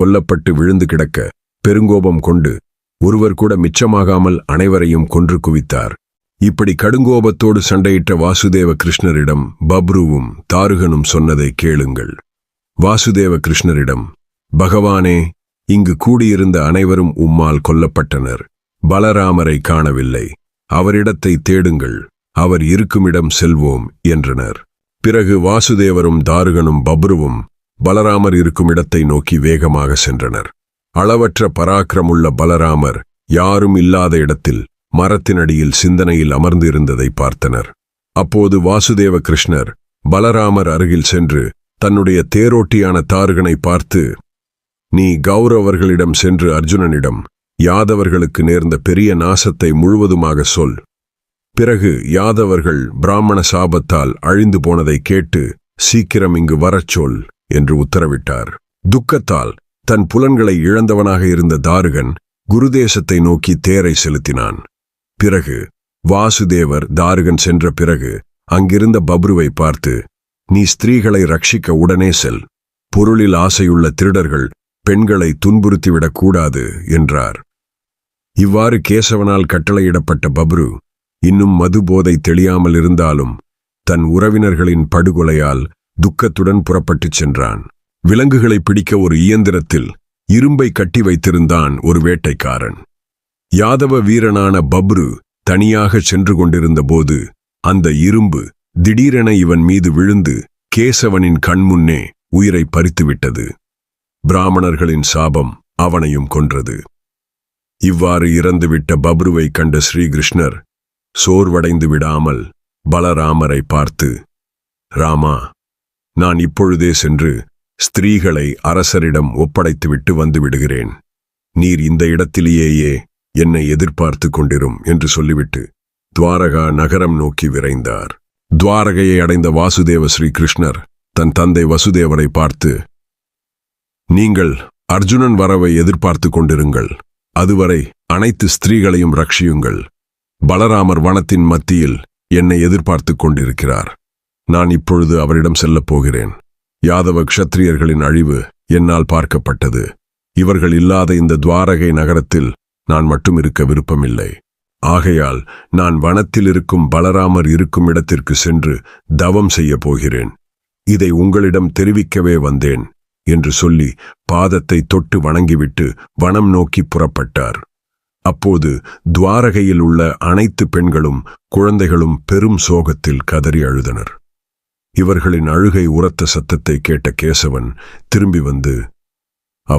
கொல்லப்பட்டு விழுந்து கிடக்க பெருங்கோபம் கொண்டு ஒருவர் கூட மிச்சமாகாமல் அனைவரையும் கொன்று குவித்தார். இப்படி கடுங்கோபத்தோடு சண்டையிட்ட வாசுதேவ கிருஷ்ணரிடம் பப்ருவும் தாருகனும் சொன்னதை கேளுங்கள். வாசுதேவ கிருஷ்ணரிடம், பகவானே, இங்கு கூடியிருந்த அனைவரும் உம்மால் கொல்லப்பட்டனர். பலராமரை காணவில்லை. அவரிடத்தை தேடுங்கள். அவர் இருக்குமிடம் செல்வோம் என்றனர். பிறகு வாசுதேவரும் தாருகனும் பப்ருவும் பலராமர் இருக்கும் இடத்தை நோக்கி வேகமாக சென்றனர். அளவற்ற பராக்கிரமுள்ள பலராமர் யாரும் இல்லாத இடத்தில் மரத்தினடியில் சிந்தனையில் அமர்ந்து இருந்ததை பார்த்தனர். அப்போது வாசுதேவ கிருஷ்ணர் பலராமர் அருகில் சென்று தன்னுடைய தேரோட்டியான தாருகனை பார்த்து, நீ கௌரவர்களிடம் சென்று அர்ஜுனனிடம் யாதவர்களுக்கு நேர்ந்த பெரிய நாசத்தை முழுவதுமாக சொல். பிறகு யாதவர்கள் பிராமண சாபத்தால் அழிந்து போனதை கேட்டு சீக்கிரம் இங்கு வரச் சொல் என்று உத்தரவிட்டார். துக்கத்தால் தன் புலன்களை இழந்தவனாக இருந்த தாருகன் குருதேசத்தை நோக்கி தேரை செலுத்தினான். பிறகு வாசுதேவர் தாருகன் சென்ற பிறகு அங்கிருந்த பப்ருவை பார்த்து, நீ ஸ்திரீகளை ரட்சிக்க உடனே செல். பொருளில் ஆசையுள்ள திருடர்கள் பெண்களை துன்புறுத்திவிடக் கூடாது என்றார். இவ்வாறு கேசவனால் கட்டளையிடப்பட்ட பப்ரு இன்னும் மது போதை தெளியாமல் இருந்தாலும் தன் உறவினர்களின் படுகொலையால் துக்கத்துடன் புறப்பட்டுச் சென்றான். விலங்குகளை பிடிக்க ஒரு இயந்திரத்தில் இரும்பை கட்டி வைத்திருந்தான் ஒரு வேட்டைக்காரன். யாதவ வீரனான பப்ரு தனியாக சென்று கொண்டிருந்த போது அந்த இரும்பு திடீரென இவன் மீது விழுந்து கேசவனின் கண்முன்னே உயிரை பறித்துவிட்டது. பிராமணர்களின் சாபம் அவனையும் கொன்றது. இவ்வாறு இறந்துவிட்ட பப்ருவை கண்ட ஸ்ரீகிருஷ்ணர் சோர்வடைந்து விடாமல் பலராமரை பார்த்து, ராமா, நான் இப்பொழுதே சென்று ஸ்திரீகளை அரசரிடம் ஒப்படைத்துவிட்டு வந்து விடுகிறேன். நீர் இந்த இடத்திலேயே என்னை எதிர்பார்த்து கொண்டிரும் என்று சொல்லிவிட்டு துவாரகா நகரம் நோக்கி விரைந்தார். துவாரகையை அடைந்த வாசுதேவ ஸ்ரீகிருஷ்ணர் தன் தந்தை வசுதேவரை பார்த்து, நீங்கள் அர்ஜுனன் வரவை எதிர்பார்த்து கொண்டிருங்கள். அதுவரை அனைத்து ஸ்திரீகளையும் ரட்சியுங்கள். பலராமர் வனத்தின் மத்தியில் என்னை எதிர்பார்த்து கொண்டிருக்கிறார். நான் இப்பொழுது அவரிடம் செல்லப் போகிறேன். யாதவ க்ஷத்ரியர்களின் அழிவு என்னால் பார்க்கப்பட்டது. இவர்கள் இல்லாத இந்த துவாரகை நகரத்தில் நான் மட்டும் இருக்க விருப்பமில்லை. ஆகையால் நான் வனத்தில் இருக்கும் பலராமர் இருக்கும் இடத்திற்கு சென்று தவம் செய்ய போகிறேன். இதை உங்களிடம் தெரிவிக்கவே வந்தேன் என்று சொல்லி பாதத்தை தொட்டு வணங்கிவிட்டு வனம் நோக்கி புறப்பட்டார். அப்போது துவாரகையில் உள்ள அனைத்து பெண்களும் குழந்தைகளும் பெரும் சோகத்தில் கதறி அழுதனர். இவர்களின் அழுகை உரத்த சத்தத்தை கேட்ட கேசவன் திரும்பி வந்து அவர்கள்